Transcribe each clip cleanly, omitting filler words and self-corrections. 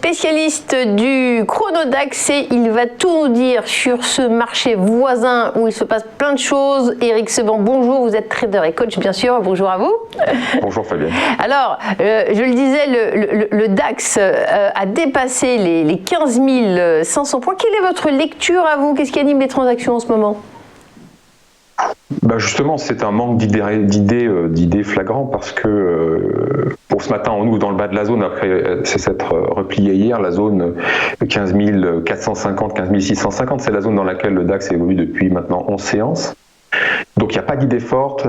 spécialiste du chronodax et il va tout nous dire sur ce marché voisin où il se passe plein de choses. Éric Sevent, bonjour, vous êtes trader et coach bien sûr, bonjour à vous. Bonjour Fabienne. Alors, je le disais, le DAX a dépassé les 15 500 points. Quelle est votre lecture à vous? Qu'est-ce qui anime les transactions en ce moment? Justement, c'est un manque d'idées flagrant parce que pour ce matin, on ouvre dans le bas de la zone après s'être replié hier. La zone 15 450, 15 650, c'est la zone dans laquelle le DAX évolue depuis maintenant 11 séances. Donc il n'y a pas d'idée forte,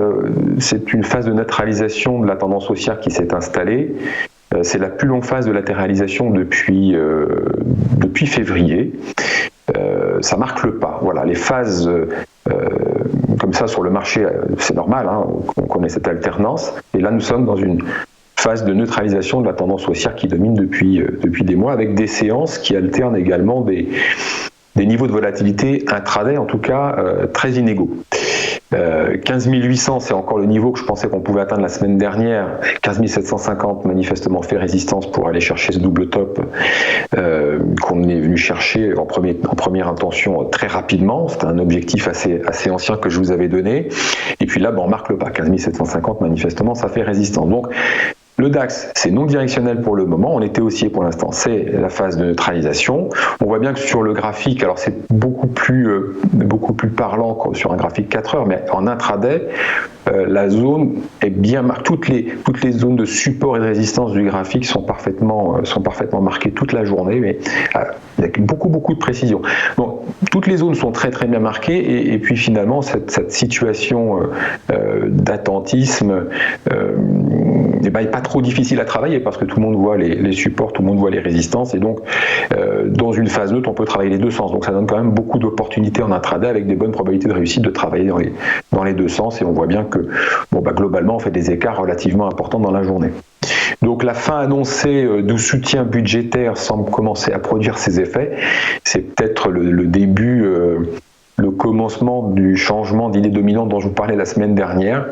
c'est une phase de neutralisation de la tendance haussière qui s'est installée. C'est la plus longue phase de latéralisation depuis février. Ça marque le pas. Voilà, les phases comme ça sur le marché, c'est normal, hein, on connaît cette alternance. Et là, nous sommes dans une phase de neutralisation de la tendance haussière qui domine depuis des mois, avec des séances qui alternent également des niveaux de volatilité intraday, en tout cas très inégaux. 15 800, c'est encore le niveau que je pensais qu'on pouvait atteindre la semaine dernière. 15 750, manifestement, fait résistance pour aller chercher ce double top qu'on est venu chercher en première intention très rapidement. C'était un objectif assez ancien que je vous avais donné. Et puis là, on marque le pas. 15 750, manifestement, ça fait résistance. Donc, le DAX, c'est non directionnel pour le moment, on était haussier pour l'instant, c'est la phase de neutralisation. On voit bien que sur le graphique, alors c'est beaucoup plus parlant que sur un graphique 4 heures, mais en intraday, la zone est bien marquée. Toutes les zones de support et de résistance du graphique sont parfaitement marquées toute la journée, mais avec beaucoup de précision. Donc toutes les zones sont très bien marquées et puis finalement cette situation d'attentisme n'est pas trop difficile à travailler parce que tout le monde voit les supports, tout le monde voit les résistances et donc dans une phase neutre on peut travailler les deux sens. Donc ça donne quand même beaucoup d'opportunités en intraday avec des bonnes probabilités de réussite de travailler dans les deux sens et on voit bien que globalement on fait des écarts relativement importants dans la journée. Donc la fin annoncée du soutien budgétaire semble commencer à produire ses effets. C'est peut-être le début, le commencement du changement d'idée dominante dont je vous parlais la semaine dernière.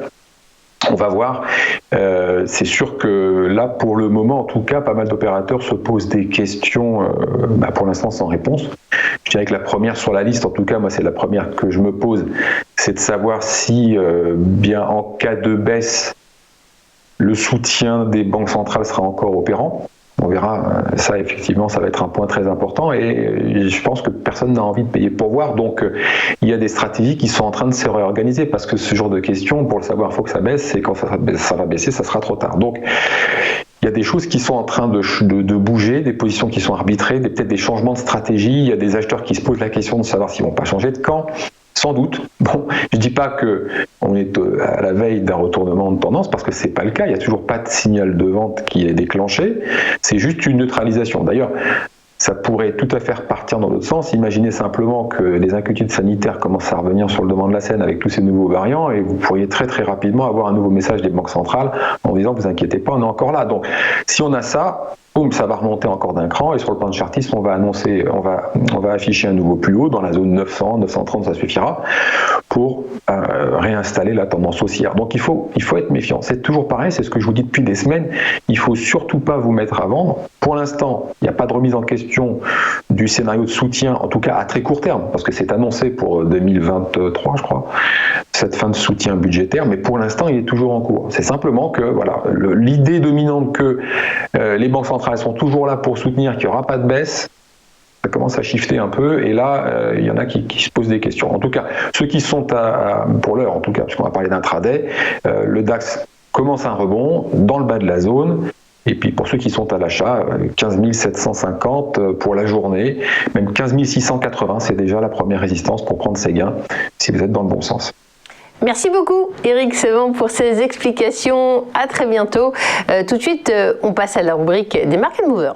On va voir, c'est sûr que là, pour le moment, en tout cas, pas mal d'opérateurs se posent des questions, pour l'instant sans réponse. Je dirais que la première sur la liste, en tout cas, moi c'est la première que je me pose, c'est de savoir si, bien en cas de baisse, le soutien des banques centrales sera encore opérant. On verra, ça effectivement, ça va être un point très important et je pense que personne n'a envie de payer pour voir. Donc il y a des stratégies qui sont en train de se réorganiser parce que ce genre de questions, pour le savoir, il faut que ça baisse et quand ça va baisser, ça sera trop tard. Donc il y a des choses qui sont en train de bouger, des positions qui sont arbitrées, peut-être des changements de stratégie. Il y a des acheteurs qui se posent la question de savoir s'ils ne vont pas changer de camp. Sans doute. Bon, je ne dis pas qu'on est à la veille d'un retournement de tendance parce que ce n'est pas le cas. Il n'y a toujours pas de signal de vente qui est déclenché. C'est juste une neutralisation. D'ailleurs, ça pourrait tout à fait repartir dans l'autre sens. Imaginez simplement que les inquiétudes sanitaires commencent à revenir sur le devant de la scène avec tous ces nouveaux variants et vous pourriez très rapidement avoir un nouveau message des banques centrales en disant « vous inquiétez pas, on est encore là ». Donc, si on a ça, boum, ça va remonter encore d'un cran et sur le plan de chartiste, on va afficher un nouveau plus haut dans la zone 900, 930, ça suffira pour réinstaller la tendance haussière. Donc il faut être méfiant. C'est toujours pareil, c'est ce que je vous dis depuis des semaines. Il faut surtout pas vous mettre à vendre. Pour l'instant, il n'y a pas de remise en question du scénario de soutien, en tout cas à très court terme, parce que c'est annoncé pour 2023, je crois, cette fin de soutien budgétaire, mais pour l'instant, il est toujours en cours. C'est simplement que voilà, l'idée dominante que les banques centrales sont toujours là pour soutenir qu'il n'y aura pas de baisse, ça commence à shifter un peu et là, il y en a qui se posent des questions. En tout cas, ceux qui sont pour l'heure, en tout cas, puisqu'on va parler d'intraday, le DAX commence un rebond dans le bas de la zone. Et puis pour ceux qui sont à l'achat, 15 750 pour la journée, même 15 680, c'est déjà la première résistance pour prendre ses gains si vous êtes dans le bon sens. Merci beaucoup Éric Sevent pour ces explications. À très bientôt. Tout de suite, on passe à la rubrique des Market Movers.